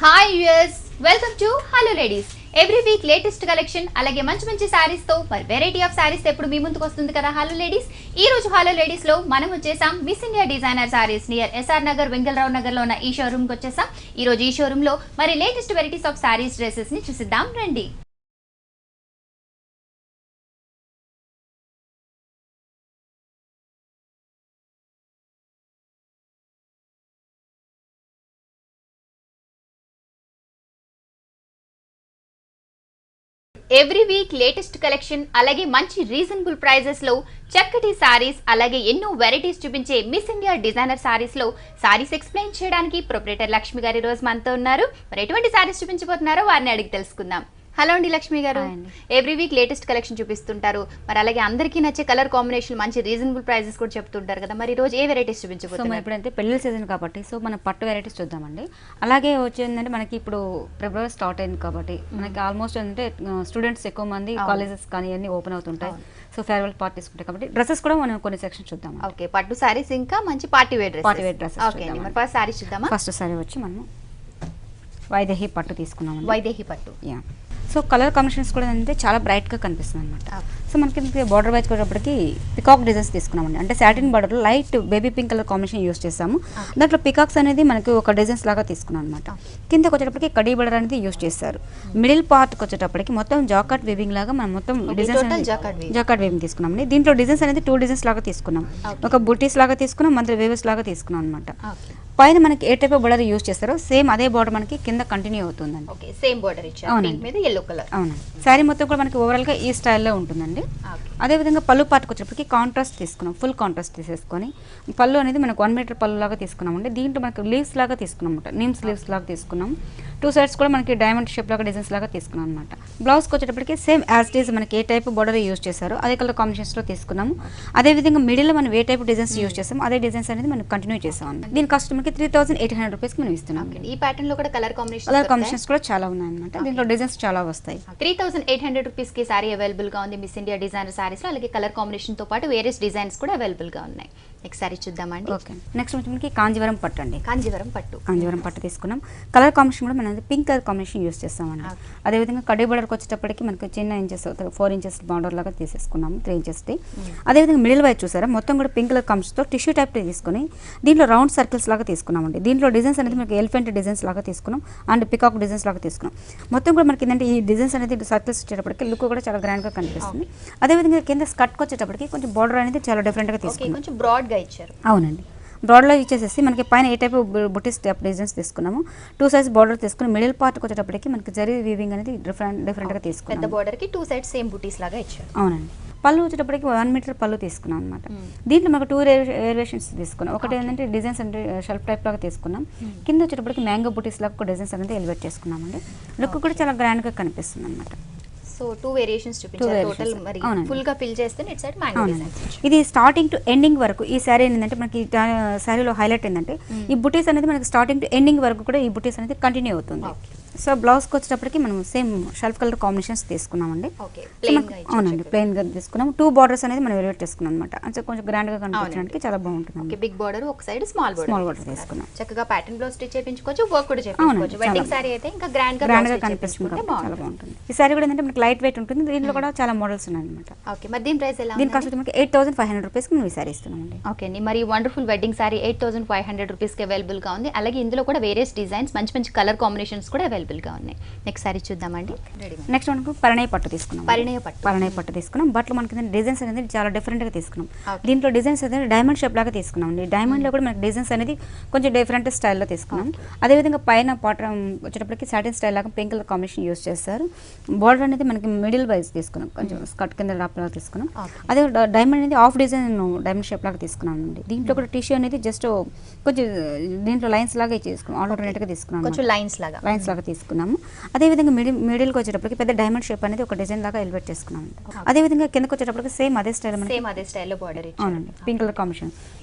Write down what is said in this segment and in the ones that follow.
Hi viewers, welcome to hello ladies. Every week latest collection అలాగే మంచి మంచి సారీస్ తో మరి వెరైటీ ఆఫ్ సారీస్ ఎప్పుడు మీ ముందుకు వస్తుంది కదా హలో లేడీస్. ఈ రోజు హలో లేడీస్ లో మనం వచ్చేసాం Miss India designer sarees near SR Nagar Vengala Rao Nagar లో ఉన్న ఈ షోరూమ్ కి వచ్చేసాం. ఈ రోజు ఈ షోరూమ్ లో మరి latest varieties of sarees dresses ని చూసిద్దాం రండి. ఎవ్రీ వీక్ లేటెస్ట్ కలెక్షన్ అలాగే మంచి రీజనబుల్ ప్రైజెస్ లో చక్కటి సారీస్ అలాగే ఎన్నో వెరైటీస్ చూపించే మిస్ ఇండియా డిజైనర్ సారీస్ లో సారీస్ ఎక్స్ప్లెయిన్ చేయడానికి ప్రొపరేటర్ లక్ష్మి గారు రోజు మనతో ఉన్నారు. మరి ఎటువంటి సారీస్ చూపించబోతున్నారో వారిని అడిగి తెలుసుకుందాం. హలో అండి లక్ష్మి గారు, ఎవ్రీ వీక్ లేటెస్ట్ కలెక్షన్ చూపిస్తుంటారు, మరి అలాగే అందరికీ నచ్చే కలర్ కాంబినేషన్ మంచి రీజనబుల్ ప్రైజెస్ కూడా చెప్తుంటారు కదా, మరి రోజు ఏ వెరైటీస్ చూపించబోతున్నారు? సో ఇప్పుడైతే పెళ్లి సీజన్ కాబట్టి సో మన పట్టు వెరైటీస్ చూద్దామండి. అలాగే వచ్చిందంటే మనకి ఇప్పుడు ఫిబ్రవరి స్టార్ట్ అయింది కాబట్టి మనకి ఆల్మోస్ట్ అంటే స్టూడెంట్స్ ఎక్కువ మంది కాలేజెస్ కానీ అన్ని ఓపెన్ అవుతుంటాయి. సో ఫేర్వెల్ పార్టీస్ ఉంటాయి కాబట్టి డ్రెస్సెస్ కూడా మనం కొన్ని సెక్షన్ చూద్దాం. ఓకే, పట్టు సారీస్ ఇంకా మంచి పార్టీ వేర్ డ్రెస్సెస్. ఓకే అండి, మరి ఫస్ట్ సారీస్ చూద్దామా? ఫస్ట్ సారీ వచ్చి మనం వైదేహి పట్టు తీసుకున్నాం. వైదేహి పట్టు, యా. సో కలర్ కాంబినేషన్స్ కూడా అంటే చాలా బ్రైట్గా కనిపిస్తుంది అనమాట. సో మనకి బార్డర్ వైజ్ వచ్చేటప్పటికి పికాక్ డిజైన్స్ తీసుకున్నామండి. అంటే satin border light baby pink colour combination use చేసాము. దాంట్లో పికాక్స్ అనేది మనకి ఒక డిజైన్స్ లాగా తీసుకున్నాం అనమాట. కిందకి వచ్చేటప్పటికి కడీ బార్డర్ అనేది యూస్ చేస్తారు. మిడిల్ పార్ట్కి వచ్చేటప్పటికి మొత్తం జాకాట్ వీవింగ్ లాగా మనం మొత్తం డిజైన్స్ జాకాట్ వీవింగ్ తీసుకున్నామండి. దీంట్లో డిజైన్స్ అనేది 2 డిజైన్స్ లాగా తీసుకున్నాం. ఒక బుటీస్ లాగా తీసుకున్నాం, మధ్య వేవ్స్ లాగా తీసుకున్నాం అనమాట. పైన మనకి ఏ టైప్ ఆఫ్ బార్డర్ యూస్ చేస్తారో సేమ్ అదే బార్డర్ మనకి కింద కంటిన్యూ అవుతుందండి. ఓకే, సేమ్ బార్డర్ ఇచ్చారు, పింక్ మీద yellow కలర్. అవునండి, శారీ మొత్తం కూడా మనకి ఓవరాల్ గా ఈ స్టైల్లో ఉంటుందండి. అదేవిధంగా పళ్ళు పాటుకు వచ్చేటప్పటికి కాంట్రాస్ట్ తీసుకున్నాం, ఫుల్ కాంట్రాస్ట్ తీసేసుకొని పళ్ళు అనేది మనకు 1 మీటర్ పళ్ళు లాగా తీసుకున్నామండి. దీంట్లో మనకి లీవ్స్ లాగా తీసుకున్నాం అనమాట, నీమ్స్ లీవ్స్ లాగా తీసుకున్నాం. 2 సైడ్స్ కూడా మనకి డైమండ్ షేప్ లాగా డిజైన్స్ లాగా తీసుకున్నాం అనమాట. బ్లౌజ్కి వచ్చేటప్పటికి సేమ్ యాజ్ ఇట్ ఈస్ మనకి ఏ టైప్ బార్డర్ యూస్ చేశారో అదే కలర్ కాంబినేషన్స్ లో తీసుకున్నాము. అదేవిధంగా మిడిల్ మనం ఏ టైప్ డిజైన్స్ యూస్ చేస్తాం అదే డిజైన్స్ అనేది మనం కంటిన్యూ చేసాం. దీని కాస్ట్ మనకి 3800 రూపీస్ మనం ఇస్తున్నాం. ఈ ప్యాటర్న్ లో కూడా కలర్ కాంబినేషన్స్ కూడా చాలా ఉన్నాయి అనమాట. దీంట్లో డిజైన్స్ చాలా వస్తాయి. 3800 రూపీస్ కి సారీ అవైలబుల్ గా ఉంది మిస్ ఇండియా డిజైనర్ సారీస్ లో. అలాగే కలర్ కాంబినేషన్ తో పాటు వేరియస్ డిజైన్స్ కూడా అవైలబుల్ గా ఉన్నాయి. నెక్స్ట్ సారీ చూద్దామండి. ఓకే, నెక్స్ట్ వచ్చి మనకి కాంజీవరం పట్టు అండి. కాంజీవరం పట్టు తీసుకున్నాం. కలర్ కాంబినేషన్ కూడా మనం పింక్ కలర్ కాంబినేషన్ యూస్ చేస్తామండి. అదేవిధంగా కడీ బార్డర్కి వచ్చేటప్పటికి మనకి చిన్న ఇంచెస్ 4 ఇంచెస్ బార్డర్ లాగా తీసేసుకున్నాము, 3 ఇంచెస్. అదేవిధంగా మిడిల్ వైపు చూసారా మొత్తం కూడా పింక్ కలర్ కాంబినేషన్తో టిష్యూ టైప్ తీసుకుని దీంట్లో రౌండ్ సర్కిల్స్ లాగా తీసుకున్నామండి. దీంట్లో డిజైన్స్ అనేది మనకి ఎలిఫెంట్ డిజైన్స్ లాగా తీసుకున్నాం అండ్ పికాక్ డిజైన్స్ లాగా తీసుకున్నాం. మొత్తం కూడా మనకి ఏంటంటే ఈ డిజైన్స్ అనేది సర్కిల్స్ వచ్చేటప్పటికి లుక్ కూడా చాలా గ్రాండ్ గా కనిపిస్తుంది. అదేవిధంగా కింద స్కర్ట్కి వచ్చేటప్పటికి కొంచెం బార్డర్ అనేది చాలా డిఫరెంట్ గా తీసుకున్నాం, కొంచెం బ్రాడ్ గా ఇచ్చారు. అవునండి, బ్రాడ్లో ఇచ్చేసేసి మనకి పైన ఏ టైప్ బుటీస్ టైప్ డిజైన్స్ తీసుకున్నాము. 2 సైడ్స్ బార్డర్ తీసుకుని మిడిల్ పార్ట్కి వచ్చేటప్పటికి మనకి జరీ వీవింగ్ అనేది డిఫరెంట్గా తీసుకున్నాం. పెద్ద బార్డర్కి 2 సైడ్స్ సేమ్ బుటీస్ లాగా ఇచ్చారు. అవునండి, పళ్ళు వచ్చేటప్పటికి 1 మీటర్ పళ్ళు తీసుకున్నాం అనమాట. దీంట్లో మనకు 2 వేరియేషన్స్ తీసుకున్నాం. ఒకటి ఏంటంటే డిజైన్స్ అంటే షెల్ఫ్ టైప్ లాగా తీసుకున్నాం. కింద వచ్చేటప్పటికి మ్యాంగో బుటీస్ లాగా డిజైన్స్ అనేది ఎలివేట్ చేసుకున్నామండి. లుక్ కూడా చాలా గ్రాండ్గా కనిపిస్తుంది అనమాట. సో 2 వేరియేషన్స్ చూపించారు టోటల్. మరి ఫుల్ గా ఫిల్ చేస్తే ఇట్ సైడ్ మ్యాంగో డిజైన్స్. ఇది స్టార్టింగ్ టు ఎండింగ్ వరకు ఈ సారీ ఏంటంటే మనకి సారీలో హైలైట్ ఏంటంటే ఈ బుటీస్ అనేది మనకి స్టార్టింగ్ టు ఎండింగ్ వరకు కూడా ఈ బుటీస్ అనేది కంటిన్యూ అవుతుంది. సో బ్లౌజ్కి వచ్చేటప్పటికి మనం సేమ్ షెల్ఫ్ కలర్ కాంబినేషన్స్ తీసుకున్నామండి. అవునండి, ప్లెయిన్ గా తీసుకున్నాం. 2 బార్డర్స్ అనేది మనం ఎలివేట్ చేసుకున్నాం అనమాట. అంటే కొంచెం గ్రాండ్ గా కనిపించడానికి చాలా బాగుంటుంది. బిగ్ బార్డర్ ఒక సైడ్ స్మాల్ బార్డర్ తీసుకున్నాం. చక్కగా ప్యాటర్న్ బ్లౌజ్ స్టిచ్ చేయించుకోవచ్చు, వర్క్ కూడా చేయించుకోవచ్చు. వెడ్డింగ్ సారీ అయితే ఇంకా గ్రాండ్ గా కనిపిస్తుంది, చాలా బాగుంటుంది. ఈ సారీ కూడా ఏంటంటే మనకి లైట్ వెయిట్ ఉంటుంది. దీంట్లో కూడా చాలా మోడల్స్ ఉన్నాయి అనమాట. ఓకే, మరి దీని ప్రైస్ ఎలా? దీని కాస్ట్ మనకి 8500 రూపీస్ కి మనం ఈ సారీ ఇస్తున్నామండి. ఓకే అండి, మరి వండర్ఫుల్ వెడ్డింగ్ సారీ 8500 రూపీస్ కి అవైలబుల్ గా ఉంది. అలాగే ఇందులో కూడా వేరియస్ డిజైన్స్ మంచి మంచి కలర్ కాంబినేషన్స్ కూడా అవైలబుల్ గా ఉన్నాయి. నెక్స్ట్ సారీ చూద్దామండి. నెక్స్ట్ మనకు పరిణయ పట్టు తీసుకున్నాం. పరిణయ పట్టు తీసుకున్నాం. బట్లు మనకి డిజైన్స్ అనేది చాలా డిఫరెంట్ గా తీసుకున్నాం. దీంట్లో డిజైన్స్ అనేది డైమండ్ షేప్ లాగా తీసుకున్నాం అండి. డైమండ్ లో కూడా మనకి డిజైన్స్ అనేది కొంచెం డిఫరెంట్ స్టైల్లో తీసుకున్నాం. అదేవిధంగా పైన పాటం వచ్చేటప్పటికి సాటిన్ స్టైల్ లాగా పింక్ కలర్ కాంబినేషన్ యూస్ చేస్తారు. బార్డర్ అనేది మనకి మిడిల్ వైజ్ తీసుకున్నాం, కొంచెం స్కర్ట్ కింద లాగా తీసుకున్నాం. అదే డైమండ్ అనేది హాఫ్ డిజైన్ డైమండ్ షేప్ లాగా తీసుకున్నాం అండి. దీంట్లో కూడా టిష్యూ అనేది జస్ట్ కొంచెం దీంట్లో లైన్స్ లాగా చేసుకున్నాం, ఆల్టర్నేట్ గా తీసుకున్నాం, కొంచెం లైన్స్ లాగా తీసుకున్నాము. అదేవిధంగా మిడిల్కి వచ్చేటప్పటికి పెద్ద డైమండ్ షేప్ అనేది ఒక డిజైన్ లాగా ఎలివేట్ చేసుకున్నాం. అదేవిధంగా కిందకి వచ్చేటప్పటికి సేమ్ అదే స్టైల్లో బార్డర్. అవునండి, పింక్ కలర్ కాంబినేషన్.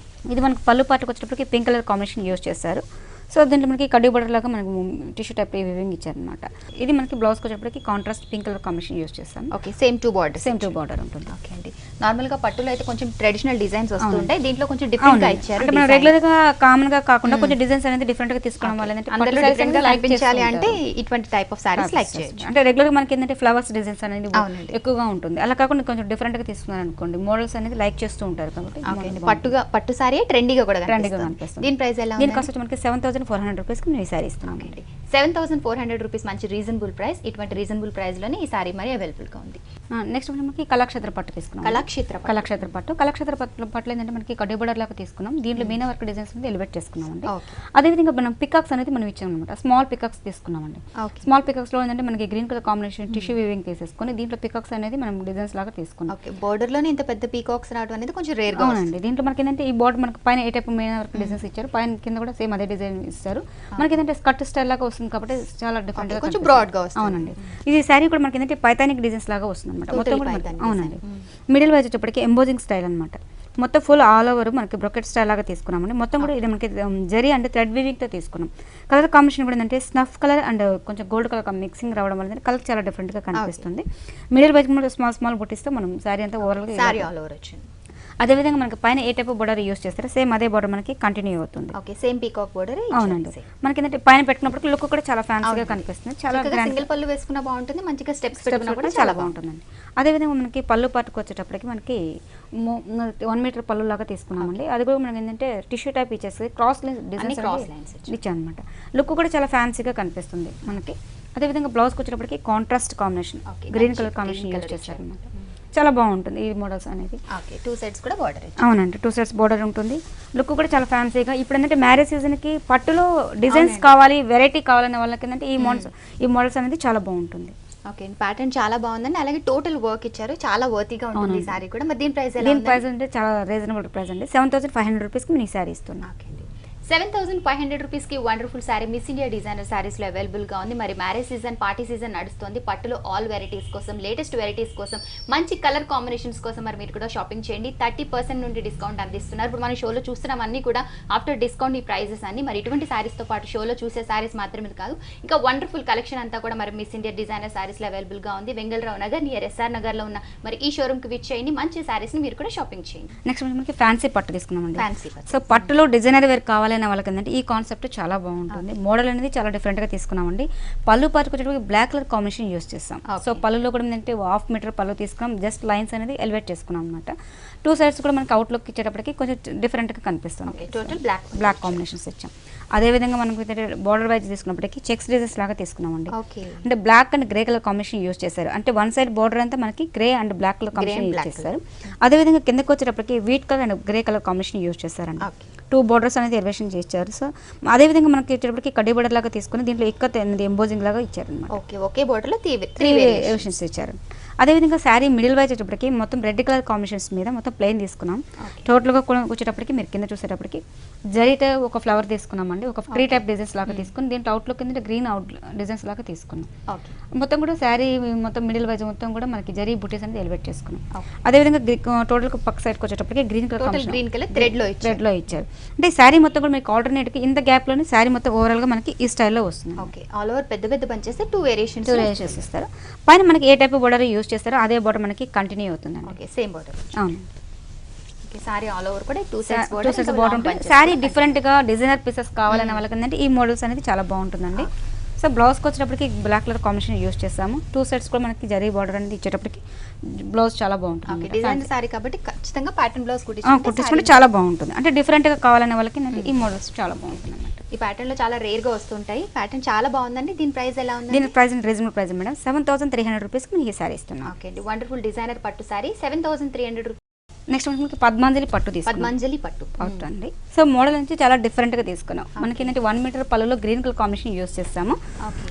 ఇది మనకు పళ్ళు పాటుకు వచ్చేటప్పటికి పింక్ కలర్ కాంబినేషన్ యూస్ చేస్తారు. సో దీంట్లో మనకి కడ్డీ బార్డర్ లాగా మనకు టిష్యూ టైప్ వీవింగ్ ఇచ్చారనమాట. ఇది మనకి బ్లౌజ్కి వచ్చేటప్పటికి contrast pink colour combination use చేస్తాం. ఓకే, సేమ్ 2 బార్డర్ ఉంటుంది. ఓకే అండి, నార్మల్ గా పట్టులో అయితే కొంచెం ట్రెడిషనల్ డిజైన్స్ వస్తుంటాయి, దీంట్లో కొంచెం డిఫరెంట్ గా ఇచ్చారు. అంటే మనం రెగ్యులర్ గా కామన్ గా కాకుండా కొంచెం డిజైన్స్ అనేది డిఫరెంట్ గా తీసుకోవడం వల్ల ఏంటంటే అందరూ పట్టు sarees డిఫరెంట్ గా అనేది like కనిపించాలి చేస్తూ అంటే ఉంటారు. ఇటువంటి టైప్ ఆఫ్ సారీస్ లైక్ చేయొచ్చు. అంటే రెగ్యులర్ గా మనకి ఏంటంటే ఫ్లవర్స్ డిజైన్స్ అనేది అవునండి. ఎక్కువగా ఉంటుంది, అలా కాకుండా కొంచెం డిఫరెంట్ గా తీసుకున్నారు అనుకోండి మోడల్స్ అనేది లైక్ చేస్తూ ఉంటారు కాబట్టి పట్టు సారీ ట్రెండీగా కూడా ట్రెండీగా కనిపిస్తుంది. కనిపిస్తుంది. దీని ప్రైస్ ఎలా దీని ఉంది? కాస్ట్ మనకి 7,400 రూపీస్కి మేము ఈ సారీ ఇస్తున్నాం. 7,400 రూపీస్ మంచి రీజనబుల్ ప్రైస్. ఇటువంటి రీజనబుల్ ప్రైస్ లోనే ఈ సారీ మరి అవైలబుల్ గా ఉంది. నెక్స్ట్ మనకి కళాక్షేత్ర పట్టు తీసుకున్నాం. కళాక్షేత్ర పట్టులో ఏంటంటే మనకి కడ్డీ బోర్డర్ లాగా తీసుకున్నాం, దీంట్లో మీనా వర్క్ డిజైన్స్ అనేది ఎలివేట్ చేసుకున్నామండి. అదేవిధంగా మనం పికాక్స్ అనేది మనం ఇచ్చాం అనమాట, స్మాల్ పికాక్స్ తీసుకున్నామండి. స్మాల్ పికాక్స్ లో ఏంటంటే మనకి green colour combination tissue weaving తీసేసుకొని దీంట్లో పికాక్స్ అనేది మనం డిజైన్స్ లాగా తీసుకున్నాం. బోర్డర్ లోనే ఇంత పెద్ద పీకాక్స్ రావడం అనేది కొంచెం రేర్ గా. అవునండి, దీంట్లో మనకి ఏంటంటే ఈ బోర్డర్ మనకి పైన ఏ టైప్ మీనా వర్క్ డిజైన్స్ ఇచ్చారు, పైన కింద కూడా సేమ్ అదే డిజైన్ ఇస్తారు. మనకి ఏంటంటే స్కర్ట్ స్టైల్ లాగా వస్తుంది కాబట్టి చాలా డిఫరెంట్ గా కొంచెం బ్రాడ్ గా వస్తుంది. అవునండి, ఇది శారీ కూడా మనకి ఏంటంటే పైతానిక్ డిజైన్స్ లాగా వస్తుంది అనమాట మొత్తం కూడా అవునండి. మిడిల్ వైజ్ వచ్చేప్పటికి ఎంబోజింగ్ స్టైల్ అనమాట, మొత్తం ఫుల్ ఆల్ ఓవర్ మనకి బ్రొకెట్ స్టైల్ లాగా తీసుకున్నామండి. మొత్తం కూడా ఇది మనకి జరీ అంటే థ్రెడ్ వీవింగ్ తో తీసుకున్నాం. కలర్ కాంబినేషన్ కూడా ఏంటంటే స్నఫ్ కలర్ అండ్ కొంచెం గోల్డ్ కలర్ మిక్సింగ్ రావడం వల్ల కలర్ చాలా డిఫరెంట్ గా కనిపిస్తుంది. మిడిల్ వైజ్ కూడా స్మాల్ బుట్టిస్తే మనం శారీ అంతా ఓవరాల్ గా ఆల్ ఓవర్ వచ్చింది. అదేవిధంగా మనకి పైన ఏ టైప్ బోర్డర్ యూస్ చేస్తారో సేమ్ అదే బోర్డర్ మనకి కంటిన్యూ అవుతుంది. Okay, same peacock border. అవునండి, మనకి ఏంటంటే పైన పెట్టినప్పుడు లుక్ కూడా చాలా ఫ్యాన్సీగా కనిపిస్తుంది, చాలా సింగిల్ పళ్ళు వేసుకున్నా బాగుంటుంది, మంచిగా స్టెప్స్ పెట్టుకున్నా కూడా చాలా బాగుంటుందండి. అదేవిధంగా మనకి పళ్ళు పాటుకు వచ్చేటప్పటికి మనకి 1 మీటర్ పళ్ళు లాగా తీసుకున్నామండి. అది కూడా మనకి ఏంటంటే టిష్యూ టైప్ ఇచ్చేసి క్రాస్ లైన్స్ ఇచ్చాను అనమాట, లుక్ కూడా చాలా ఫ్యాన్సీగా కనిపిస్తుంది మనకి. అదేవిధంగా బ్లౌజ్కి వచ్చేటప్పటికి contrast combination green colour combination use చేశారు అనమాట, చాలా బాగుంటుంది ఈ మోడల్స్ అనేది. టూ సైడ్స్ కూడా బోర్డర్. అవునండి, 2 సైడ్స్ బోర్డర్ ఉంటుంది, లుక్ కూడా చాలా ఫ్యాన్సీగా. ఇప్పుడు ఏంటంటే మ్యారేజ్ సీజన్కి పట్టులో డిజైన్స్ కావాలి, వెరైటీ కావాలనే వాళ్ళకి ఏంటంటే ఈ మోడల్స్ అనేది చాలా బాగుంటుంది. ఓకే, ప్యాటర్న్ చాలా బాగుందండి, అలాగే టోటల్ వర్క్ ఇచ్చారు, చాలా వర్తీగా ఉంటుంది ఈ సారీ కూడా. మరి దీని ప్రైస్ దీని ప్రైస్ అంటే చాలా రీజనబుల్ ప్రైస్ అండి, 7,500 రూపీస్కి నేను ఈ సారీ ఇస్తున్నాను. 7,500 రూపీస్కి wonderful sari miss India designer శారీస్లో అవైలబుల్గా ఉంది. మరి మ్యారేజ్ సీజన్, పార్టీ సీజన్ నడుస్తుంది, పట్టులో ఆల్ వెరైటీస్ కోసం, లేటెస్ట్ వెరైటీస్ కోసం, మంచి కలర్ కాంబినేషన్స్ కోసం మరి మీరు కూడా షాపింగ్ చేయండి. 30% నుండి డిస్కౌంట్ అందిస్తున్నారు. ఇప్పుడు మన షోలో చూస్తున్నాం అన్ని కూడా ఆఫ్టర్ డిస్కౌంట్ ఈ ప్రైజెస్ అన్ని. మరి ఇటువంటి శారీస్తో పాటు షోలో చూసే శారీస్ మాత్రమే కాదు, ఇంకా వండర్ఫుల్ కలెక్షన్ అంతా కూడా మరి మిస్ ఇండియా డిజైనర్ శారీస్లో అవైలబుల్గా ఉంది. వెంగళరావు నగర్ నియర్ ఎస్ఆర్ నగర్లో ఉన్న మరి ఈ షోరూమ్కి విచ్ చేయండి, మంచి శారీస్ని మీరు కూడా షాపింగ్ చేయండి. నెక్స్ట్ మనకి ఫ్యాన్సీ పట్టు తీసుకున్నామండి. ఫ్యాన్సీ పట్టు. సో పట్టులో డిజైనర్ వేర్ కావాలనే వాళ్ళకి ఏంటంటే ఈ కాన్సెప్ట్ చాలా బాగుంటుంది, మోడల్ అనేది చాలా డిఫరెంట్ గా తీసుకున్నామండి. పళ్ళు పాటుకు వచ్చేటప్పుడు బ్లాక్ కలర్ కాంబినేషన్ యూస్ చేస్తాం. సో పళ్ళులో కూడా ఏంటంటే 1/2 మీటర్ పళ్ళు తీసుకున్నాం, జస్ట్ లైన్స్ అనేది ఎలివేట్ చేసుకున్నాం అనమాట. 2 సైడ్స్ కూడా మనకి అవుట్ లుక్ ఇచ్చేటప్పటికి కొంచెం డిఫరెంట్ గా కనిపిస్తుంది, టోటల్ బ్లాక్ కాంబినేషన్స్ ఇచ్చాం. అదేవిధంగా మనకు బోర్డర్ వైజ్ తీసుకున్నప్పటికీ చెక్స్ డిజైన్స్ లాగా తీసుకున్నామండి. ఓకే, అంటే black and grey colour combination use చేశారు, అంటే 1 సైడ్ బోర్డర్ అంతా మనకి grey and black colour combination use చేశారు. అదేవిధంగా కిందకి వచ్చేటప్పటికి wheat colour and grey colour combination use చేశారండి. 2 బోర్డర్స్ అనేది ఎలివేషన్ చేశారు. సో అదేవిధంగా మనకి వచ్చేటప్పటికి కడ్డీ బోర్డర్ లాగా తీసుకుని దీంట్లో ఇక్కత్ అనేది ఎంబోజింగ్ లాగా ఇచ్చారు అనమాట. ఒకే బోర్డర్ లో 3 ఎలివేషన్స్ ఇచ్చారు. అదేవిధంగా శారీ మిడిల్ వైజ్ వచ్చేటప్పటికి మొత్తం రెడ్ కలర్ కాంబినేషన్స్ మీద మొత్తం ప్లెయిన్ తీసుకున్నాం. టోటల్గా వచ్చేటప్పటికి మీరు కింద చూసేటప్పటికి జరీతో ఒక ఫ్లవర్ తీసుకున్నామండి, ఒక ట్రీ టైప్ డిజైన్స్ లాగా తీసుకుని దీంట్లో అవుట్లుక్ కింద గ్రీన్ అవుట్ డిజైన్స్ లాగా తీసుకున్నాం. మొత్తం కూడా శారీ మొత్తం మిడిల్ వైజ్ మొత్తం కూడా మనకి జరీ బుటీస్ అనేది ఎలివేట్ చేసుకున్నాం. అదేవిధంగా టోటల్ పక్క సైడ్కి వచ్చేటప్పటికి గ్రీన్ కలర్ థ్రెడ్ లో ఇచ్చారు. అంటే శారీ మొత్తం కూడా మీకు ఆల్టర్నేట్ గా ఇంత గ్యాప్ లోనే శారీ మొత్తం ఓవరాల్ గా మనకి ఈ స్టైల్లో వస్తుంది. ఓకే, ఆల్ ఓవర్ పెద్ద బంచెస్ 2 వేరియేషన్స్ ఇస్తారు. పైన మనకి ఏ టైప్ బోర్డర్ యూస్ చేస్తారో అదే బోర్డర్ మనకి కంటిన్యూ అవుతుంది. Okay, same border. అవును, సారీ ఆల్ ఓవర్ కూడా 2 సైడ్స్ బోర్డర్ ఉంటుంది. సారీ డిఫరెంట్ గా డిజైనర్ పీసెస్ కావాలనే వాళ్ళకి ఏంటంటే ఈ మోడల్స్ అనేది చాలా బాగుంటుందండి. సో బ్లౌజ్కి వచ్చేటప్పటికి బ్లాక్ కలర్ కాంబినేషన్ యూస్ చేస్తాము. 2 సైడ్స్ కూడా మనకి జరీ బార్డర్ అనేది ఇచ్చేటప్పటికి బ్లౌజ్ చాలా బాగుంటుంది. డిజైన్ సారీ కాబట్టి ఖచ్చితంగా ప్యాటర్న్ బ్లౌజ్ కుట్టించుకుంటే చాలా బాగుంటుంది. అంటే డిఫరెంట్ గా కావాలనే వాళ్ళకి ఈ మోడల్స్ చాలా బాగుంటుంది అన్నమాట. ఈ ప్యాటర్న్ లో చాలా రేర్ గా వస్తుంటాయి. ప్యాటర్న్ చాలా బాగుందండి. దీని ప్రైస్ ఎలా ఉంది? దీని ప్రైస్ రీజనబుల్ ప్రైస్ మేడం, 7,300 రూపీస్కి మీకు ఈ సారీ ఇస్తున్నాం. ఓకే అండి, వండర్ఫుల్ డిజైనర్ పట్టు సారీ 7,300 రూపీస్. నెక్స్ట్ మనకి పద్మాంజలి పట్టు అండి. సో మోడల్ నుంచి చాలా డిఫరెంట్ గా తీసుకున్నాం. మనకి ఏంటంటే 1 మీటర్ పళ్ళులో గ్రీన్ కలర్ కాంబినేషన్ యూస్ చేస్తాము.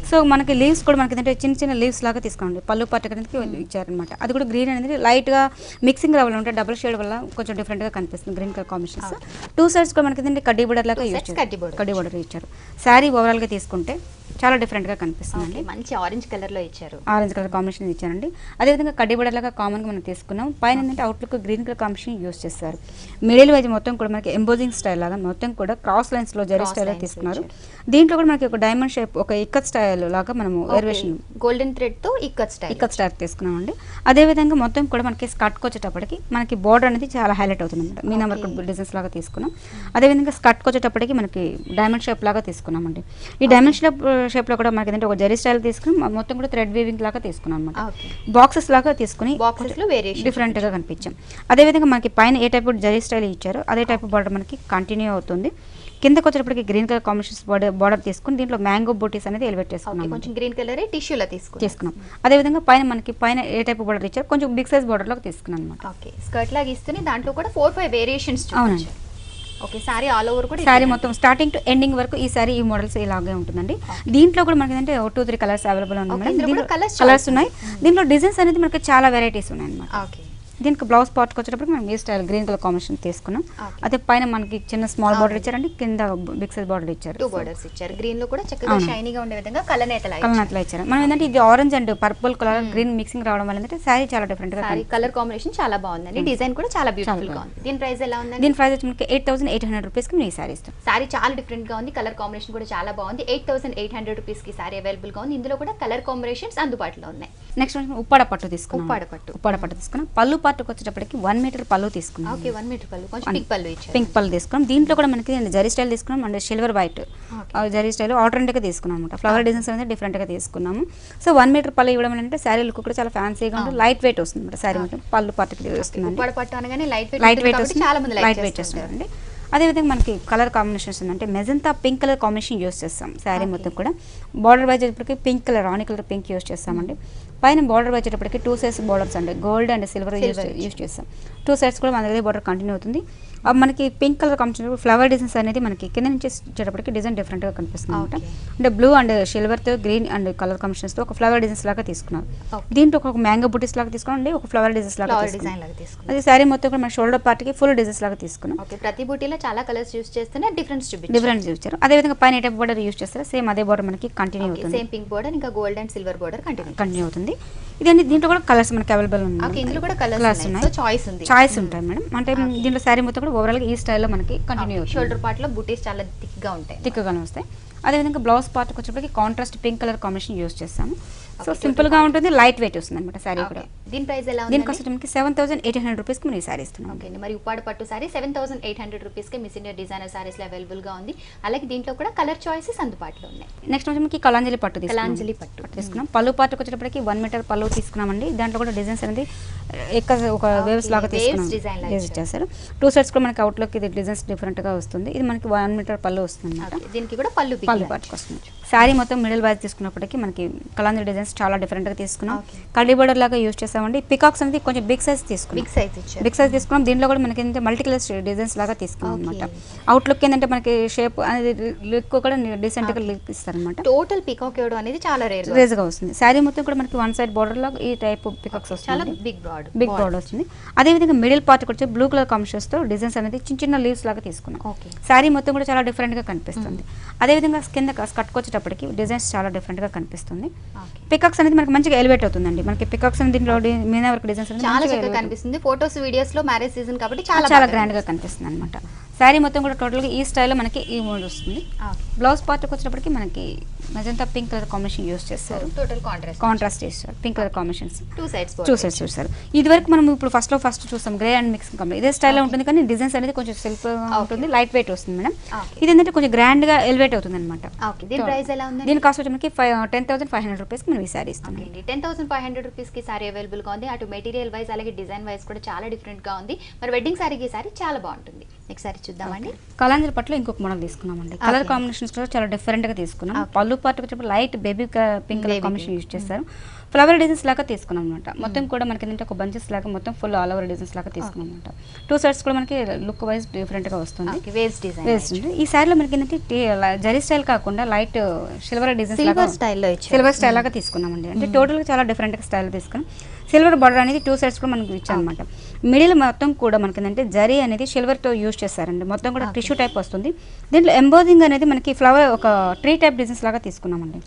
సో మనకి లీవ్స్ కూడా మనకి ఏంటంటే చిన్న లీవ్స్ లాగా తీసుకోండి, పళ్ళు పట్టు అనేది ఇచ్చారనమాట. అది కూడా గ్రీన్ అనేది లైట్ గా మిక్సింగ్ రావాలి, ఉంటే డబుల్ షేడ్ వల్ల కొంచెం డిఫరెంట్ గా కనిపిస్తుంది గ్రీన్ కలర్ కాంబినేషన్స్. 2 సైడ్స్ కూడా మనకి ఏంటంటే కడ్డీ బోర్డర్ లాగా యూస్ చేస్తారు, కడ్డీ బోర్డర్ ఇచ్చారు. శారీ ఓవరాల్ గా తీసుకుంటే చాలా డిఫరెంట్గా కనిపిస్తుంది. మంచి ఆరెంజ్ కలర్ లో ఇచ్చారు, ఆరెంజ్ కలర్ కాంబినేషన్ ఇచ్చారండి. అదేవిధంగా కడ్డీ బోర్డర్ లాగా కామన్గా మనం తీసుకున్నాం. పైన ఏంటంటే outlook green colour combination use చేస్తారు. మిడిల్ వైజ్ మొత్తం కూడా మనకి ఎంబోజింగ్ స్టైల్ లాగా మొత్తం కూడా క్రాస్ లైన్స్ లో జరీ స్టైల్ తీసుకున్నారు. దీంట్లో కూడా మనకి ఒక డైమండ్ షేప్, ఒక ఇక్కత్ స్టైల్ లాగా మనము వేరియేషన్ గోల్డెన్ థ్రెడ్ తో ఇక్కత్ స్టైల్ తీసుకున్నామండి. అదేవిధంగా మొత్తం కూడా మనకి స్కర్ట్కి వచ్చేటప్పటికి మనకి బోర్డర్ అనేది చాలా హైలైట్ అవుతుంది అనమాట. మీనా వర్క్ డిజైన్స్ లాగా తీసుకున్నాం. అదేవిధంగా స్కర్ట్కి వచ్చేటప్పటికి మనకి డైమండ్ షేప్ లాగా తీసుకున్నామండి. ఈ డైమండ్ షేప్ లో కూడా మనకి ఏంటంటే ఒక జరీ స్టైల్ తీసుకుని మొత్తం కూడా థ్రెడ్ వీవింగ్ లాగా తీసుకున్నాం అనమాట. బాక్సెస్ లాగా తీసుకుని డిఫరెంట్ గా కనిపించాం. అదేవిధంగా మనకి పైన ఏ టైప్ జరీ స్టైల్ ఇచ్చారో అదే టైప్ బార్డర్ మనకి కంటిన్యూ అవుతుంది. కిందకి వచ్చేటప్పటికి గ్రీన్ కలర్ కాంబినేషన్స్ బార్డర్ తీసుకుని దీంట్లో మ్యాంగో బూటీస్ అనేది ఎలివేట్ చేసుకున్నాం. కొంచెం గ్రీన్ కలర్ టిష్యూలో తీసుకున్నాం. అదేవిధంగా పైన ఏ టైప్ బార్డర్ ఇచ్చారు కొంచెం బిగ్ సైజ్ బార్డర్ లాగా తీసుకున్నాం అనమాట. ఓకే, స్కర్ట్ లాగా ఇస్తూనే దాంట్లో కూడా 4-5 వేరియేషన్స్. అవునండి. ఓకే, సారీ ఆల్ ఓవర్ కూడా సారీ మొత్తం స్టార్టింగ్ టు ఎండింగ్ వరకు ఈ సారీ ఈ మోడల్స్ ఇలాగే ఉంటుందండి. దీంట్లో కూడా మనకి ఏంటంటే 2-3 కలర్స్ అవైలబుల్ ఉన్నాయి. కలర్స్ ఉన్నాయి. దీంట్లో డిజైన్స్ అనేది మనకి చాలా వెరైటీస్ ఉన్నాయి అనమాట. ఓకే, దీనికి బ్లౌజ్ పార్ట్కి వచ్చేటప్పుడు మనం ఈ స్టైల్ గ్రీన్ కలర్ కాంబినేషన్ తీసుకున్నాం. అదే పైన మనకి చిన్న స్మాల్ బార్డర్ ఇచ్చారండి, కింద బిగ్ సైజ్ బార్డర్ ఇచ్చారు. 2 బోర్డర్స్ ఇచ్చారు. గ్రీన్ లో కూడా చక్కగా షైనీగా ఉండే విధంగా కలర్ నేతలా ఇచ్చారు. మనం ఏంటంటే ఇది orange and purple colour green mixing రావడం వల్ల ఏంటంటే సారీ చాలా డిఫరెంట్ గా కలర్ కాంబినేషన్ చాలా బాగుందండి. డిజైన్ కూడా చాలా బ్యూటిఫుల్ గా ఉంది. దీని ప్రైస్ ఎలా ఉంది? దీని ప్రైస్ వచ్చి మనకి 8800 రూపీస్ కి ఈ సారీ ఇస్తాం. సారీ చాలా డిఫరెంట్ గా ఉంది. కలర్ కాంబినేషన్ కూడా చాలా బాగుంది. 8800 రూపీస్ కి సారీ అవైలబుల్ గా ఉంది. ఇందులో కూడా కలర్ కాంబినేషన్స్ అందుబాటులో ఉన్నాయి. నెక్స్ట్ ఉప్పాడ పట్టు తీసుకున్నాం. ఉప్పాడ పట్టు తీసుకున్నాం. పళ్ళు పాటుకు వచ్చేటప్పటికి 1 మీటర్ పళ్ళు తీసుకున్నాం. ఓకే, 1 మీటర్ పళ్ళు, కొంచెం పింక్ పళ్ళు ఇచ్చారు. పింక్ పళ్ళు తీసుకున్నాం. దీంట్లో కూడా మనకి జరీ స్టైల్ తీసుకున్నాం and silver white zari style alternate గా తీసుకున్నాం అనమాట. ఫ్లవర్ డిజైన్స్ అనేది డిఫరెంట్ గా తీసుకున్నాము. సో 1 మీటర్ పళ్ళు ఇవ్వడం అంటే శారీ లుక్ కూడా చాలా ఫ్యాన్సీగా ఉంటుంది. లైట్ వెయిట్ వస్తుంది అనమాట. శారీ మొత్తం పళ్ళు పాటుకి వస్తుంది. ఉప్పాడ పట్టు అనగానే లైట్ వెయిట్ వస్తుంది. చాలా మంది లైట్ వెయిట్ చేస్తున్నారండి. అదేవిధంగా మనకి కలర్ కాంబినేషన్స్ అంటే magenta pink colour combination use చేస్తాం. శారీ మొత్తం కూడా బార్డర్ వైజ్ వచ్చేటప్పటికి పింక్ కలర్, రాణి కలర్ పింక్ యూస్ చేస్తామండి. పైన బార్డర్ వచ్చేటప్పటికి 2 సైడ్స్ బార్డర్స్ అండి, గోల్డ్ అండ్ సిల్వర్ యూస్ చేస్తాం. 2 సైడ్స్ కూడా మన దగ్గర బార్డర్ కంటిన్యూ అవుతుంది. మనకి pink colour combination flower designs అనేది మనకి కింద నుంచి వచ్చేటప్పటికి డిజైన్ డిఫరెంట్గా కనిపిస్తుంది అనమాట. అంటే బ్లూ అండ్ సిల్వర్తో గ్రీన్ అండ్ కలర్ కాంబినేషన్స్తో ఒక ఫ్లవర్ డిజైన్స్ లాగా తీసుకున్నాం. దీంట్లో ఒక మ్యాంగో బుటీస్ లాగా తీసుకున్నాం, ఒక ఫ్లవర్ డిజైన్స్ లాగా తీసుకున్నాం. అది శారీ మొత్తం కూడా మన షోల్డర్ పార్ట్కి ఫుల్ డిజైన్స్ లాగా తీసుకున్నాం. ప్రతి బూటీలో చాలా కలర్స్ యూస్ చేస్తేనే డిఫరెన్స్ చూపించారు. అదేవిధంగా పైన టైప్ బార్డర్ యూస్ చేస్తారు. సేమ్ అదే బార్డర్ మనకి కంటిన్యూ అవుతుంది. సేమ్ పింక్ బార్డర్ ఇంకా gold and silver border continue అవుతుంది. ఇదండి దీంట్లో కూడా కలర్స్ మనకి అవైలబుల్ ఉన్నాయి. ఇందులో కూడా కలర్స్ ఉన్నాయి. చాయిస్ ఉంటాయి మేడం. అంటే దీంట్లో శారీ మొత్తం కూడా ఓవరాల్ గా ఈ స్టైల్లో మనకి కంటిన్యూ అవుతుంది. షోల్డర్ పార్ట్ లో బూటీస్ చాలా థిక్ గా వస్తాయి. అదేవిధంగా బ్లౌజ్ పార్ట్ వచ్చేప్పటికి contrast pink colour combination use చేస్తాము. సో సింపుల్ గా ఉంటుంది, లైట్ వెయిట్ వస్తుంది అనమాట శారీ కూడా. దీని ప్రైస్ ఎలా ఉంది? దీని కాస్ట్ మనకి 7800 రూపీస్ కి మనం ఈ సారీ ఇస్తున్నాం. ఓకే, మరి ఉప్పాడ పట్టు సారీ 7800 రూపీస్ కి మిస్ ఇండియా డిజైనర్ సారీస్ లో అవైలబుల్ గా ఉంది. అలాగే దీంట్లో కూడా కలర్ చాయిసెస్ అందుబాటులో ఉన్నాయి. నెక్స్ట్ వచ్చి మనకి కలాంజలి పట్టు తీసుకున్నాం. పళ్ళు పాటుకు వచ్చేటప్పటికి 1 మీటర్ పళ్ళు తీసుకున్నామండి. దాంట్లో కూడా డిజైన్స్ అనేది ఒక వేవ్స్ లాగా తీసుకున్నాం చేస్తారు. 2 సైడ్స్ కూడా మనకి అవుట్ లుక్ ఇది డిజైన్స్ డిఫరెంట్ గా వస్తుంది. ఇది మనకి 1 మీటర్ పళ్ళు వస్తుంది అనమాట. దీనికి కూడా పళ్ళు పాటుకు వస్తుంది. శారీ మొత్తం మిడిల్ వైజ్ తీసుకున్నప్పటికీ మనకి కలాంజలి డిజైన్స్ చాలా డిఫరెంట్ గా తీసుకున్నాం. కడ్డీ బోర్డర్ లాగా యూస్ చేస్తామండి. పికాక్స్ అనేది కొంచెం బిగ్ సైజ్ తీసుకున్నాం. బిగ్ సైజ్ తీసుకున్నాం. దీంట్లో కూడా మనకి ఏంటంటే మల్టీ కలర్ డిజైన్స్ లాగా తీసుకున్నాం అనమాట. అవుట్ లుక్ ఏంటంటే మనకి షేప్ అనేది లుక్ కూడా డీసెంట్ గా లుక్ ఇస్తారనమాట. టోటల్ పికాక్ ఇవ్వడం అనేది చాలా రేర్ గా వస్తుంది. శారీ మొత్తం కూడా మనకి 1 సైడ్ బోర్డర్ లో ఈ టైప్ పికాక్స్ వస్తుంది. బిగ్ బోర్డర్ వస్తుంది. అదే విధంగా మిడిల్ పార్ట్ వచ్చి బ్లూ కలర్ కాంబినేషన్స్ తో డిజైన్స్ అనేది చిన్న చిన్న లీవ్స్ లాగా తీసుకున్నాం. శారీ మొత్తం కూడా చాలా డిఫరెంట్ గా కనిపిస్తుంది. అదే విధంగా కింద కట్టుకొచ్చేటప్పటికి డిజైన్స్ చాలా డిఫరెంట్ గా కనిపిస్తుంది. పికాక్స్ అనేది మనకి మంచిగా ఎలివేట్ అవుతుందండి. మనకి పికాక్స్ అనేది దీంట్లో మీనా వర్క్ డిజైన్స్ చాలా చక్కగా కనిపిస్తుంది. ఫోటోస్ వీడియోస్ లో మ్యారేజ్ సీజన్ కాబట్టి చాలా గ్రాండ్ గా కనిపిస్తుంది అనమాట. శారీ మొత్తం కూడా టోటల్ గా ఈ స్టైల్లో మనకి ఈ మోడల్ వస్తుంది. బ్లౌజ్ పార్ట్కి వచ్చేటప్పటికి మనకి magenta pink colour combination use చేస్తారు. టోటల్ కాంట్రాస్ట్ చేస్తారు. పింక్ కలర్ కాంబినేషన్స్ 2 సైడ్స్ చూస్తారు. ఇది వరకు మనం ఇప్పుడు ఫస్ట్ చూస్తాం గ్రే అండ్ మిక్సింగ్ కాంబినేషన్. ఇదే స్టైల్లో ఉంటుంది కానీ డిజైన్స్ అనేది కొంచెం సెల్ఫ్ ఉంటుంది, లైట్ వెయిట్ వస్తుంది మేడం. ఇది ఏంటంటే కొంచెం గ్రాండ్ గా ఎలివేట్ అవుతుంది అనమాట. దీని కాస్ట్ వచ్చి మనకి 10,500 రూపీస్ మనం ఈ సారీ ఇస్తాం. 10,500 రూపీస్ కి సారీ అవైలబుల్ గా ఉంది. అటు మెటీరియల్ వైజ్ అలాగే డిజైన్ వైజ్ కూడా చాలా డిఫరెంట్ గా ఉంది. మరి వెడ్డింగ్ సారీకి సారీ చాలా బాగుంటుంది. నెక్స్ట్ సారీ చూద్దామండి. కలాంజలి పట్టులో ఇంకొక మోడల్ తీసుకున్నామండి. కలర్ కాంబినేషన్స్ కూడా చాలా డిఫరెంట్ గా తీసుకున్నాం. పళ్ళు పార్ట్ వచ్చి light baby pink colour combination use చేస్తారు. ఫ్లవర్ డిజైన్స్ లాగా తీసుకున్నాం అనమాట. మొత్తం కూడా మనకి ఏంటంటే ఒక బంచెస్ లాగా మొత్తం ఫుల్ ఆల్ ఓవర్ డిజైన్స్ లాగా తీసుకున్నాం అనమాట. 2 సైడ్స్ కూడా మనకి లుక్ వైజ్ డిఫరెంట్గా వస్తుంది. వేస్ట్ డిజైన్ వేస్ట్ ఉంది. ఈ శారీలో మనకి ఏంటంటే జరీ స్టైల్ కాకుండా లైట్ సిల్వర్ డిజైన్స్ లాగా సిల్వర్ స్టైల్ లాగా తీసుకున్నామండి. అంటే టోటల్గా చాలా డిఫరెంట్గా స్టైల్ తీసుకున్నాం. సిల్వర్ బార్డర్ అనేది 2 సైడ్స్ కూడా మనకి ఇచ్చాం అనమాట. మిడిల్ మొత్తం కూడా మనకి ఏంటంటే జరీ అనేది సిల్వర్తో యూజ్ చేస్తారండి. మొత్తం కూడా టిష్యూ టైప్ వస్తుంది. దీంట్లో ఎంబోజింగ్ అనేది మనకి ఫ్లవర్ ఒక ట్రీ టైప్ డిజైన్స్ లాగా తీసుకున్నామండి.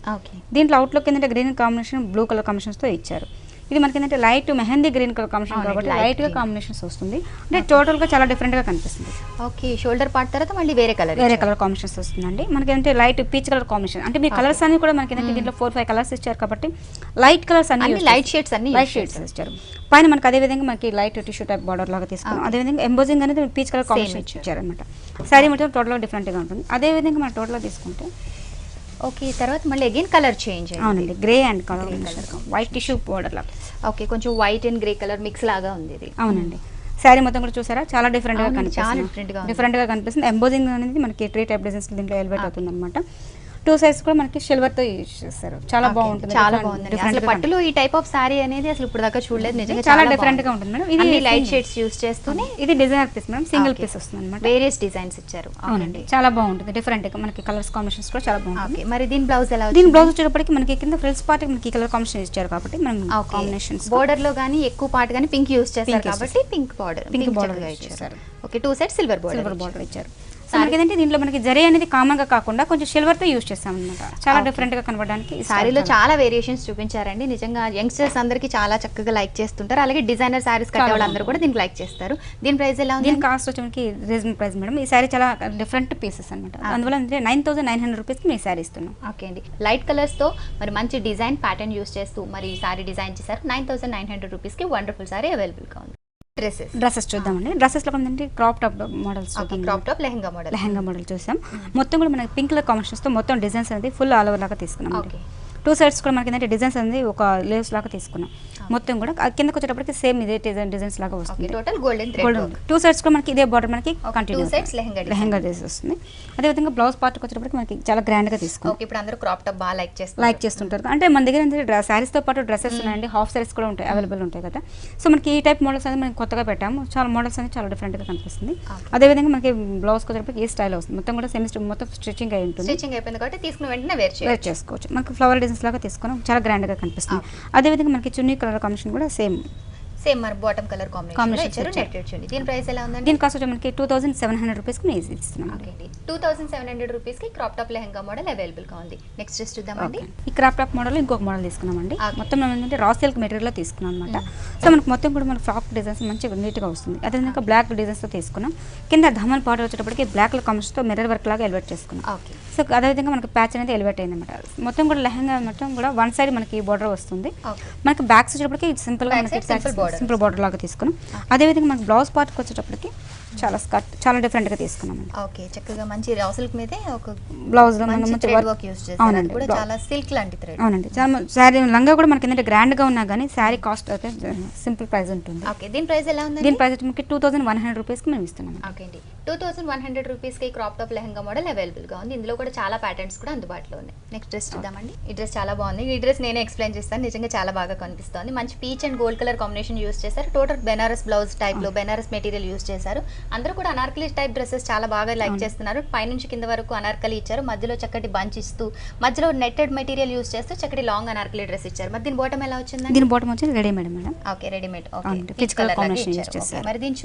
దీంట్లో అవుట్లుక్ ఏంటంటే గ్రీన్ కాంబినేషన్ బ్లూ కలర్ కాంబినేషన్స్తో ఇచ్చారు. ఇది మనకి ఏంటంటే light mehndi green colour combination కాబట్టి లైట్గా కాంబినేషన్స్ వస్తుంది. అంటే టోటల్గా చాలా డిఫరెంట్గా కనిపిస్తుంది. ఓకే, షోల్డర్ పార్ట్ తర్వాత మళ్ళీ వేరే కలర్ కాంబినేషన్స్ వస్తుందండి. మనకి ఏంటంటే లైట్ పీచ్ కలర్ కాంబినేషన్. అంటే మీ కలర్స్ అన్ని కూడా మనకి ఏంటంటే దీంట్లో 4-5 కలర్స్ ఇచ్చారు కాబట్టి లైట్ కలర్స్ అన్ని లైట్ షేడ్స్ ఇచ్చారు. పైన మనకి అదే విధంగా మనకి లైట్ టిష్యూ టైప్ బార్డర్ లాగా తీసుకున్నాం. అదే విధంగా ఎంబోజింగ్ అనేది పీచ్ కలర్ కాంబినేషన్ ఇచ్చారు అనమాట. శారీ మొత్తం టోటల్గా డిఫరెంట్గా ఉంటుంది. అదే విధంగా మనం టోటల్గా తీసుకుంటే ఓకే, తర్వాత మళ్ళీ అగైన్ కలర్ చేంజ్. అవునండి, grey and colour white tissue border లాగా. ఓకే, కొంచెం white and grey colour mix లాగా ఉంది ఇది. అవునండి, శారీ మొత్తం కూడా చూసారా చాలా డిఫరెంట్ గా కనిపిస్తుంది. ఎంబోజింగ్ అనేది మనకి ట్రీ టైప్ డిజైన్స్ దీంట్లో ఎలివేట్ అవుతుంది అనమాట. 2 సైడ్స్ కూడా మనకి సిల్వర్ తో యూజ్ చేస్తారు. చాలా బాగుంటుంది. చాలా బాగుంది. అసలు పట్టులో ఈ టైప్ ఆఫ్ సారీ అనేది అసలు ఇప్పుడు దాకా చూడలేదు. నిజంగా చాలా డిఫరెంట్ గా ఉంటుంది మేడం. ఇది లైట్ షేడ్స్ యూజ్ చేస్తూనే ఇది designer piece madam, single piece వస్తుంది అనమాట. వేరియస్ డిజైన్స్ ఇచ్చారు. అవునండి, చాలా బాగుంటుంది. డిఫరెంట్ గా మనకి కలర్స్ కాంబినేషన్స్ కూడా చాలా బాగుంటుంది. మరి దీని బ్లౌజ్ ఎలా? దీని బ్లౌజ్ వచ్చేటప్పటికి మనకి కింద ఫ్రిల్స్ పార్ట్ మనకి కలర్ కాంబినేషన్ ఇచ్చారు కాబట్టి మనం కాంబినేషన్స్ బోర్డర్ లో గానీ ఎక్కువ పార్ట్ గానీ పింక్ యూజ్ చేస్తారు కాబట్టి పింక్ బార్డర్ ఇచ్చారు. ఓకే, 2 సైడ్స్ సిల్వర్ బార్డర్ ఇచ్చారు. మనకి ఏంటంటే దీంట్లో మనకి జరీ అనేది కామన్ గా కాకుండా కొంచెం సిల్వర్ తో యూజ్ చేస్తాం అనమాట. చాలా డిఫరెంట్ గా కనబడడానికి సారీలో చాలా వేరియేషన్స్ చూపించారండి. నిజంగా యంగ్స్టర్స్ అందరికి చాలా చక్కగా లైక్ చేస్తుంటారు. అలాగే డిజైనర్ సారీస్ కట్టే వాళ్ళందరూ కూడా దీనికి లైక్ చేస్తారు. దీని ప్రైస్ ఎలా ఉంది? దీని కాస్ట్ వచ్చి మనకి రీజనబుల్ ప్రైస్ మేడం. ఈ సారీ చాలా డిఫరెంట్ పీసెస్ అనమాట. అందువల్ల 9,900 రూపీస్ కి మీ సారీ ఇస్తున్నాం. ఓకే అండి, లైట్ కలర్స్ తో మరి మంచి డిజైన్ ప్యాటర్న్ యూజ్ చేస్తూ మరి ఈ సారీ డిజైన్ చేశారు. 9,900 రూపీస్ కి వండర్ఫుల్ సారీ అవైలబుల్ గా ఉంది. డ్రెస్సెస్ చూద్దామండి. డ్రెస్సెస్ లో ఏంటంటే crop top models, crop top lehenga model చూసాం. మొత్తం కూడా మనకి పింక్ కలర్ కాంబినేషన్స్ తో మొత్తం డిజైన్స్ అనేది ఫుల్ ఆల్ ఓవర్ లాగా తీసుకున్నాం. 2 సైడ్స్ కూడా మనకి ఏంటంటే డిజైన్స్ అనేది ఒక లేవ్స్ లాగా తీసుకున్నాం. మొత్తం కూడా కిందకి వచ్చేటప్పటికి సేమ్ ఇదే డిజైన్స్ లాగా వస్తుంది. టోటల్ గోల్డెన్ 2 సైడ్స్ కూడా మనకి ఇదే బార్డర్ మనకి కంటిన్యూ లెహంగా డిజైన్స్ వస్తుంది. అదే విధంగా బ్లౌజ్ పార్ట్ వచ్చేటప్పటికి మనకి చాలా గ్రాండ్ గా తీసుకున్నాం. ఇప్పుడు అందరూ క్రాప్ టాప్ బాగా లైక్ చేస్తుంటారు. అంటే మన దగ్గర శారీస్ తో పాటు డ్రెస్సెస్ ఉన్నాయండి, హాఫ్ శారీస్ కూడా ఉంటాయి, అవైలబుల్ ఉంటాయి కదా. సో మనకి ఈ టైప్ మోడల్స్ అనేది మనం కొత్తగా పెట్టాము. చాలా మోడల్స్ అనేది చాలా డిఫరెంట్ గా కనిపిస్తుంది. అదే విధంగా మనకి బ్లౌజ్ వచ్చేటప్పటికి ఈ స్టైల్ వస్తుంది. మొత్తం కూడా మొత్తం స్టిచ్చింగ్ అయి ఉంటుంది. స్టిచ్చింగ్ అయిపోయింది కాబట్టి తీసుకున్న వెంటనే వేర్ చేసుకోవచ్చు. మనకి ఫ్లవర్ డిజైన్స్ లాగా తీసుకున్నాం. చాలా గ్రాండ్ గా కనిపిస్తుంది. అదే విధంగా మనకి చున్నీ కలర్ కాంబినేషన్ కూడా సేమ్ మరి బాటమ్ కలర్ కాంబినేషన్ ఇచ్చారు. నెట్టెడ్ చున్నీ. దీని ప్రైస్ ఎలా ఉందండి? దీని కాస్ట్ మనకి 2,700 రూపీస్ కి ఈజీ ఇస్తున్నాం. ఓకే, 2,700 రూపీస్ కి crop top lehenga model available గా ఉంది. నెక్స్ట్ డ్రెస్ చూద్దామండి. ఈ క్రాప్ టాప్ మోడల్ ఇంకొక మోడల్ తీసుకున్నామండి. మొత్తం ఏంటంటే రా సిల్క్ మెటీరియల్ లో తీసుకున్నాం అనమాట. సో మనకి మొత్తం కూడా మన ఫ్రాక్ డిజైన్స్ మంచిగా నీట్ గా వస్తుంది. అదే విధంగా బ్లాక్ డిజైన్స్ తో తీసుకున్నాం. కింద ధమల్ పార్ట్ వచ్చేటప్పటికి బ్లాక్ కలర్ కాంబినేషన్ తో మిర్రర్ వర్క్ లాగా ఎలివేట్ చేసుకున్నాం. సో అదే విధంగా మనకి ప్యాచ్ అనేది ఎలివేట్ అయింది అనమాట. మొత్తం కూడా లెహంగా మొత్తం కూడా వన్ సైడ్ మనకి బోర్డర్ వస్తుంది. మనకి బ్యాక్స్ వచ్చేటప్పటికి సింపుల్ బార్డర్ లాగా తీసుకున్నాం. అదే విధంగా మనకి బ్లౌజ్ పార్ట్కి వచ్చేటప్పటికి చాలా స్కర్ట్ చాలా డిఫరెంట్ గా తీసుకున్నాం. ఓకే, చక్కగా మంచి రా సిల్క్ మీదే ఒక బ్లౌజ్ లో మనం మంచి థ్రెడ్ వర్క్ యూస్ చేస్తారు. అది కూడా చాలా సిల్క్ లాంటి థ్రెడ్. అవునండి, చాలా సారీ లంగా కూడా మనకి ఏంటంటే గ్రాండ్ గా ఉన్నా కానీ సారీ కాస్ట్ అయితే సింపుల్ ప్రైస్ ఉంటుంది. ఓకే, దీని ప్రైస్ ఎలా ఉంది? దీని ప్రైస్ మనకి 2,100 రూపీస్ కి మేము ఇస్తున్నాం. ఓకే అండి, 2,100 రూపీస్ కి crop top lehenga model available గా ఉంది. ఇందులో కూడా చాలా ప్యాటర్న్స్ కూడా అందుబాటులో ఉన్నాయి. నెక్స్ట్ డ్రెస్ చూద్దామండి. ఈ డ్రెస్ చాలా బాగుంది. ఈ డ్రెస్ నేనే ఎక్స్ప్లెయిన్ చేస్తాను. నిజంగా చాలా బాగా కనిపిస్తుంది. మంచి peach and gold colour combination use చేశారు. టోటల్ బెనారస్ బ్లౌజ్ టైప్ లో బెనారస్ మెటీరియల్ యూస్ చేశారు. అందరూ కూడా అనార్కలి టైప్ డ్రెస్సెస్ చాలా బాగా లైక్ చేస్తున్నారు. పైనుంచి కింద వరకు అనార్కలి ఇచ్చారు. మధ్యలో చక్కటి బంచ్ ఇస్తూ మధ్యలో నెట్టెడ్ మెటీరియల్ యూస్ చేస్తూ చక్కటి లాంగ్ అనార్కలి డ్రెస్ ఇచ్చారు. మరి దీని బాటమ్ ఎలా వచ్చింది? దీని బాటమ్ వచ్చి readymade madam. Okay, readymade. Okay, pitch colour combination use చేశారు. మరి దీని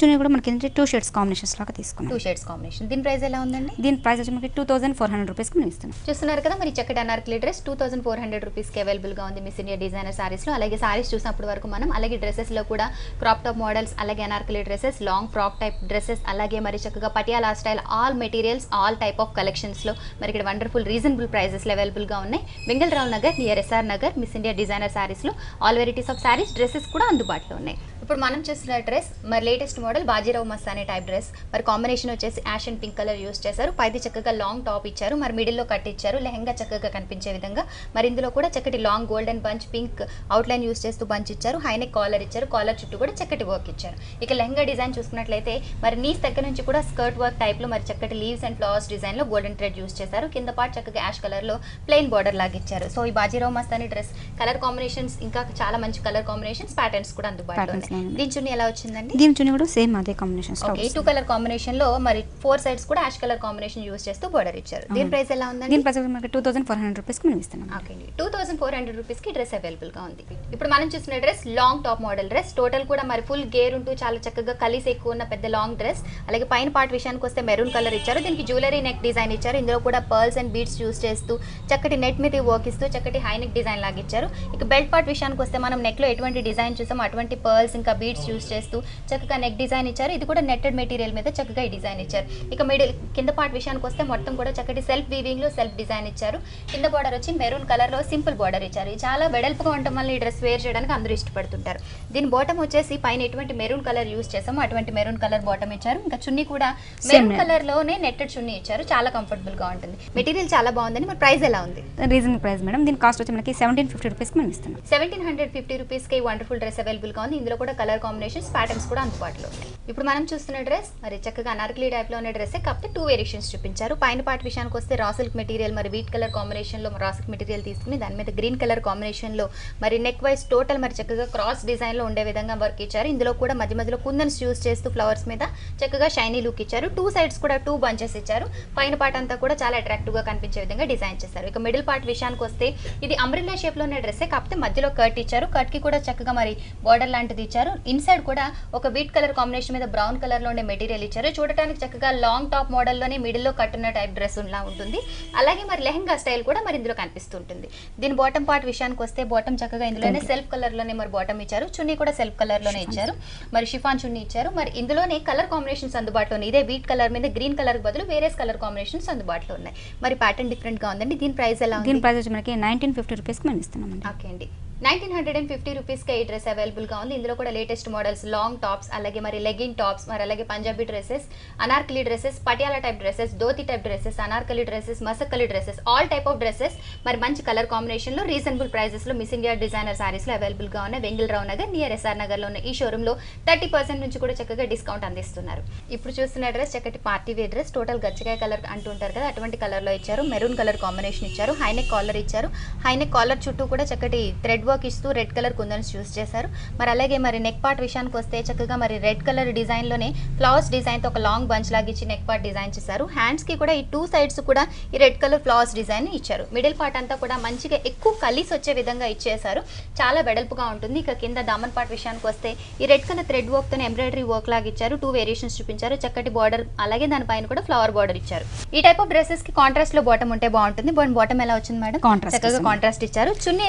చున్నీ కూడా మనకి 2 షేడ్స్ కాంబినేషన్స్ లాగా తీసుకున్నాం. 2 షేడ్స్ కాంబినేషన్. దీని ప్రైస్ ఎలా ఉందండి? దీని ప్రైస్ వచ్చి మనకి 2,400 రూపీస్ కి మేము ఇస్తున్నాం. చూస్తున్నారు కదా మరి చక్కటి అనార్కలి డ్రెస్ 2,400 రూపీస్ కి అవైలబుల్ గా ఉంది మిస్ ఇండియా డిజైనర్ సారీస్ లో. అలాగే సారీస్ చూసినప్పటి వరకు మనం అలాగే డ్రెస్సెస్ లో కూడా క్రాప్ టాప్ మోడల్స్, అలాగే anarkali dresses, long frock type dresses, అలాగే మరి చక్కగా Patiala style all materials all type of collections లో మరి ఇక్కడ వండర్ఫుల్ రీజనబుల్ ప్రైజెస్ లో అవైలబుల్ గా ఉన్నాయి. Vengal Rao Nagar near SR Nagar Miss India designer sarees లో all varieties of sarees dresses కూడా అందుబాటులో ఉన్నాయి. ఇప్పుడు మనం చూస్తున్న డ్రెస్ మరి latest model Bajirao Mastani type dress. మరి కాంబినేషన్ వచ్చేసి ash and pink colour use చేశారు. పైది చక్కగా లాంగ్ టాప్ ఇచ్చారు. మరి మిడిల్లో కట్ ఇచ్చారు. లెహంగా చక్కగా కనిపించే విధంగా మరి ఇందులో కూడా చక్కటి long golden bunch pink out line use చేస్తూ బంచ్ ఇచ్చారు. హైనెక్ కాలర్ ఇచ్చారు. కాలర్ చుట్టూ కూడా చక్కటి వర్క్ ఇచ్చారు. ఇక లెహంగా డిజైన్ చూసుకున్నట్లయితే చూసుకున్నట్లయితే మరి నీస్ దగ్గర నుంచి కూడా స్కర్ట్ వర్క్ టైప్ లో మరి చక్కటి లీవ్స్ అండ్ ఫ్లవర్స్ డిజైన్ లో గోల్డెన్ థ్రెడ్ యూస్ చేశారు. కింద పార్ట్ చక్కగా యాష్ కలర్ లో ప్లెయిన్ బార్డర్ లాగా ఇచ్చారు. సో ఈ Bajirao Mastani dress colour combinations ఇంకా చాలా మంచి కలర్ కాంబినేషన్స్ ప్యాటర్న్స్ కూడా అందుబాటులో ఉన్నాయి. దీని చున్నీ ఎలా వచ్చిందండి? దీని చున్నీ కూడా సేమ్ అదే కాంబినేషన్. ఓకే, 2 కలర్ కాంబినేషన్ లో మరి 4 సైడ్స్ కూడా యాష్ కలర్ కాంబినేషన్ యూస్ చేస్తూ బోర్డర్ ఇచ్చారు. దీని ప్రైస్ ఎలా ఉందండి? దీని ప్రైస్ మనకి 2400 రూపీస్ కి మనం ఇస్తున్నాం. ఓకే అండి, 2400 రూపీస్ కి డ్రెస్ అవైలబుల్ గా ఉంది. ఇప్పుడు మనం చూసిన dress long top model dress. Total కూడా మరి ఫుల్ గేర్ ఉంటూ చాలా చక్కగా కలిసి ఎక్కువ ఉన్న పెద్ద లాంగ్ డ్రెస్. అలాగే పైన పార్ట్ విషయానికి వస్తే మెరూన్ కలర్ ఇచ్చారు. దీనికి జ్యువెలరీ నెక్ డిజైన్ ఇచ్చారు. ఇందులో కూడా పర్ల్స్ అండ్ బీడ్స్ యూస్ చేస్తూ చక్కటి నెట్ మీద వర్క్ ఇస్తూ చక్కటి హై నెక్ డిజైన్ లాగా ఇచ్చారు. ఇక బెల్ట్ పార్ట్ విషయానికి వస్తే మనం నెక్ లో ఎటువంటి డిజైన్ చూసామో అటువంటి పర్ల్స్ ఇంకా బీడ్స్ యూస్ చేస్తూ చక్కగా నెక్ డిజైన్ ఇచ్చారు. ఇది కూడా నెట్టెడ్ మెటీరియల్ మీద చక్కగా ఈ డిజైన్ ఇచ్చారు. ఇక మిడిల్ కింద పార్ట్ విషయానికి వస్తే మొత్తం కూడా చక్కటి సెల్ఫ్ వీవింగ్ లో సెల్ఫ్ డిజైన్ ఇచ్చారు. కింద బార్డర్ వచ్చి మెరూన్ కలర్ లో సింపుల్ బార్డర్ ఇచ్చారు. ఇది చాలా వెడల్పుగా ఉండటం వల్ల ఈ డ్రెస్ వేర్ చేయడానికి అందరూ ఇష్టపడుతుంటారు. దీని బాటమ్ వచ్చేసి పైన ఎటువంటి మెరూన్ కలర్ యూస్ చేసామో అటువంటి మెరూన్ కలర్ బాటమ్ ఇచ్చారు. ఇంకా చున్నీ కూడా మెరూన్ కలర్ లోనే నెట్టెడ్ చున్నీ ఇచ్చారు. చాలా కంఫర్టబుల్ గా ఉంటుంది. మెటీరియల్ చాలా బాగుందని. మరి ప్రైస్ ఎలా ఉంది? Reasonable price madam. దీని కాస్ట్ వచ్చి మనకి 1750 రూపీస్ కి మనం ఇస్తున్నాం. 1750 రూపీస్ కి వండర్ఫుల్ డ్రెస్ అవైలబుల్ గా ఉంది. ఇందులో కూడా కలర్ కాంబినేషన్స్ ప్యాటర్న్స్ కూడా అందుబాటులో ఉన్నాయి. ఇప్పుడు మనం చూస్తున్న డ్రెస్ మరి చక్కగా అనార్కలి టైప్ లో ఉన్న డ్రెస్ కాకపోతే 2 వేరియేషన్స్ చూపించారు. పైన పార్ట్ విషయానికి వస్తే రా సిల్క్ మెటీరియల్ మరి వీట్ కలర్ కాంబినేషన్ లో రా సిల్క్ మెటీరియల్ తీసుకుని దాని మీద గ్రీన్ కలర్ కాంబినేషన్ లో మరి నెక్ వైస్ టోటల్ మరి చక్కగా క్రాస్ డిజైన్ లో ఉండే విధంగా వర్క్ ఇచ్చారు. ఇందులో కూడా మధ్య మధ్యలో కుందన్స్ యూస్ చేస్తూ ఫ్లవర్స్ మీద చక్కగా షైనీ లుక్ ఇచ్చారు. 2 సైడ్స్ కూడా 2 బంచెస్ ఇచ్చారు. పైన పార్ట్ అంతా కూడా చాలా అట్రాక్టివ్ గా కనిపించే విధంగా డిజైన్ చేశారు. ఇక మిడిల్ పార్ట్ విషయానికి వస్తే ఇది అంబ్రెల్లా షేప్ లో ఉన్న డ్రెస్ కాకపోతే మధ్యలో కట్ ఇచ్చారు. కట్ కి కూడా చక్కగా మరి బార్డర్ లాంటిది ఇచ్చారు. ఇన్సైడ్ కూడా ఒక వీట్ కలర్ కాంబినేషన్ మీద బ్రౌన్ కలర్ లో ఉండే మెటీరియల్ ఇచ్చారు. చూడటానికి చక్కగా లాంగ్ టాప్ మోడల్ లోనే మిడిల్ లో కట్టున్న టైప్ డ్రెస్ లా ఉంటుంది. అలాగే మరి లెహంగా స్టైల్ కూడా మరి ఇందులో కనిపిస్తుంటుంది. దీని బాటమ్ పార్ట్ విషయానికి వస్తే బాటమ్ చక్కగా ఇందులోనే సెల్ఫ్ కలర్ లోనే మరి బాటమ్ ఇచ్చారు. చున్నీ కూడా సెల్ఫ్ కలర్ లోనే ఇచ్చారు. మరి షిఫాన్ చున్నీ ఇచ్చారు. మరి ఇందులోనే కలర్ కాంబినేషన్స్ అందుబాటులో ఉన్నాయి. ఇదే వీట్ కలర్ మీద గ్రీన్ కలర్ బదులు వేరే కలర్ కాంబినేషన్స్ అందుబాటులో ఉన్నాయి. మరి ప్యాటర్న్ డిఫరెంట్ గా ఉందండి. దీని ప్రైస్ ఎలా ఉంది? దీని ప్రైస్ వచ్చి మనకి 1950 రూపీస్ కి మనం ఇస్తున్నాం. ఓకే అండి, 1950 రూపీస్ కి ఈ డ్రెస్ అవైలబుల్ గా ఉంది. ఇందులో కూడా లేటెస్ట్ మోడల్స్ లాంగ్ టాప్స్ అలాగే మరి లెగ్గింగ్ టాప్స్ మరి అలాగే Punjabi dresses, Anarkali dresses, Patiala type dresses, dhoti type dresses, Anarkali dresses, Masakali dresses, all type of dresses మరి మంచి కలర్ కాంబినేషన్ లో రీజనబుల్ ప్రైజెస్ లో మిస్ ఇండియా డిజైనర్ సారీస్ లో అవైలబుల్ గా ఉన్నాయి. వెంగళరావు నగర్ నియర్ ఎస్ఆర్ నగర్ లో ఉన్న ఈ షోరూమ్ లో 30% నుంచి కూడా చక్కగా డిస్కౌంట్ అందిస్తున్నారు. ఇప్పుడు చూస్తున్న డ్రెస్ చక్కటి పార్టీ వేర్ డ్రెస్. టోటల్ గచ్చకాయ కలర్ అంటుంటారు కదా అటువంటి కలర్ లో ఇచ్చారు. మెరూన్ కలర్ కాంబినేషన్ ఇచ్చారు. హైనెక్ కాలర్ ఇచ్చారు. హైనెక్ కాలర్ చుట్టూ కూడా చక్కటి థ్రెడ్ వర్క్ ఇస్తూ రెడ్ కలర్ కుందన్స్ యూస్ చేశారు. మరి అలాగే మరి నెక్ పార్ట్ విషయానికి వస్తే చక్కగా మరి రెడ్ కలర్ డిజైన్ లోనే ఫ్లవర్స్ డిజైన్ తో ఒక లాంగ్ బంచ్ లాగా ఇచ్చి నెక్ పార్ట్ డిజైన్ చేశారు. హ్యాండ్స్ కి కూడా ఈ 2 సైడ్స్ కూడా ఈ రెడ్ కలర్ ఫ్లవర్స్ డిజైన్ ఇచ్చారు. మిడిల్ పార్ట్ అంతా కూడా మంచిగా ఎక్కువ కలిసి వచ్చే విధంగా ఇచ్చేశారు. చాలా వెడల్పుగా ఉంటుంది. ఇక కింద దామన్ పార్ట్ విషయానికి వస్తే ఈ రెడ్ కలర్ థ్రెడ్ వర్క్ తో ఎంబ్రాయిడరీ వర్క్ లాగా ఇచ్చారు. 2 వేరియేషన్స్ చూపించారు. చక్కటి బార్డర్ అలాగే దానిపైన కూడా ఫ్లవర్ బార్డర్ ఇచ్చారు. ఈ టైప్ ఆఫ్ డ్రెస్సెస్ కి కాంట్రాస్ట్ లో బాటమ్ ఉంటే బాగుంటుంది. బాటమ్ ఎలా వచ్చింది మేడం? చక్కగా కాంట్రాస్ట్ ఇచ్చారు. చున్నీ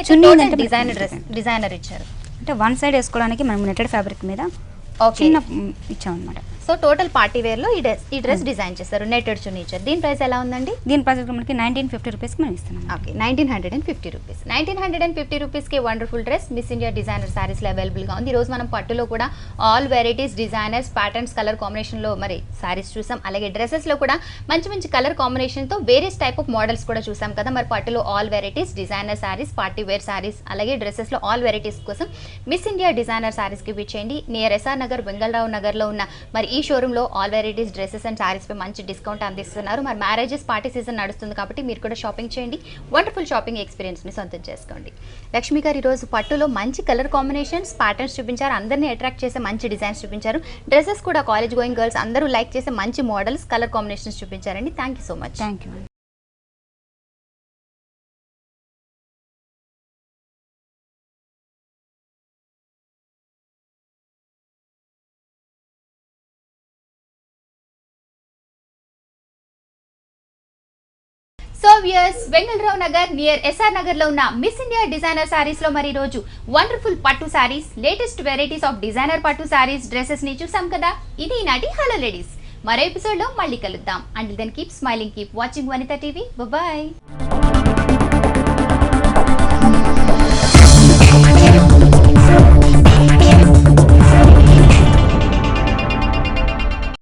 డిజైనర్ ఇచ్చారు. అంటే 1 సైడ్ వేసుకోవడానికి మనం నెట్టెడ్ ఫ్యాబ్రిక్ మీద చిన్న ఇచ్చామన్నమాట. సో టోటల్ పార్టీ వేర్ లో ఈ డ్రెస్ డిజైన్ చేస్తారు. నెట్టెడ్ చున్నీ ఇచ్చారు. దీని ప్రైస్ ఎలా ఉందండి? దీని ప్రైస్ మనకి 1950 రూపీస్ కి మనం ఇస్తున్నాం. Okay, 1950 rupees. 1950 రూపీస్ కి wonderful dress miss India designer sarees లో అవైలబుల్ గా ఉంది. ఈ రోజు మనం పట్టులో కూడా all varieties designers patterns colour combination లో మరి సారీస్ చూసాం. అలాగే డ్రెస్సెస్ లో కూడా మంచి మంచి కలర్ కాంబినేషన్ తో వేరియస్ టైప్ ఆఫ్ మోడల్స్ కూడా చూసాం కదా. మరి పట్టులో all varieties designer sarees, party wear sarees అలాగే డ్రెస్సెస్ లో ఆల్ వెరైటీస్ కోసం మిస్ ఇండియా డిజైనర్ సారీస్ కి విచ్చేయండి. నియర్ ఎస్ఆర్ నగర్ వెంగళరావు నగర్ లో ఉన్న మరి ఈ షోరూమ్ లో all varieties dresses and sarees పై మంచి డిస్కౌంట్ అందిస్తున్నారు. మరి మ్యారేజెస్ పార్టీ సీజన్ నడుస్తుంది కాబట్టి మీరు కూడా షాపింగ్ చేయండి. వండర్ఫుల్ షాపింగ్ ఎక్స్పీరియన్స్ ని సొంతం చేసుకోండి. లక్ష్మి గారు ఈరోజు పట్టులో మంచి కలర్ కాంబినేషన్స్ ప్యాటర్న్స్ చూపించారు. అందరినీ అట్రాక్ట్ చేసే మంచి డిజైన్స్ చూపించారు. డ్రెస్సెస్ కూడా కాలేజ్ గోయింగ్ గర్ల్స్ అందరూ లైక్ చేసే మంచి మోడల్స్ కలర్ కాంబినేషన్స్ చూపించారండి. Thank you so much. Thank you. So viewers, Vengal Rao Nagar near SR Nagar లో ఉన్న మిస్ ఇండియా డిజైనర్ సారీస్ లో మరి రోజు వండర్ఫుల్ పట్టు saris, latest varieties of designer పట్టు సారీస్ డ్రెస్సెస్ ని చూసాం కదా. ఇది ఈనాటి హలో లేడీస్. మరో ఎపిసోడ్ లో మళ్ళీ కలుద్దాం. Until then keep smiling, keep watching Vanitha TV. Bye.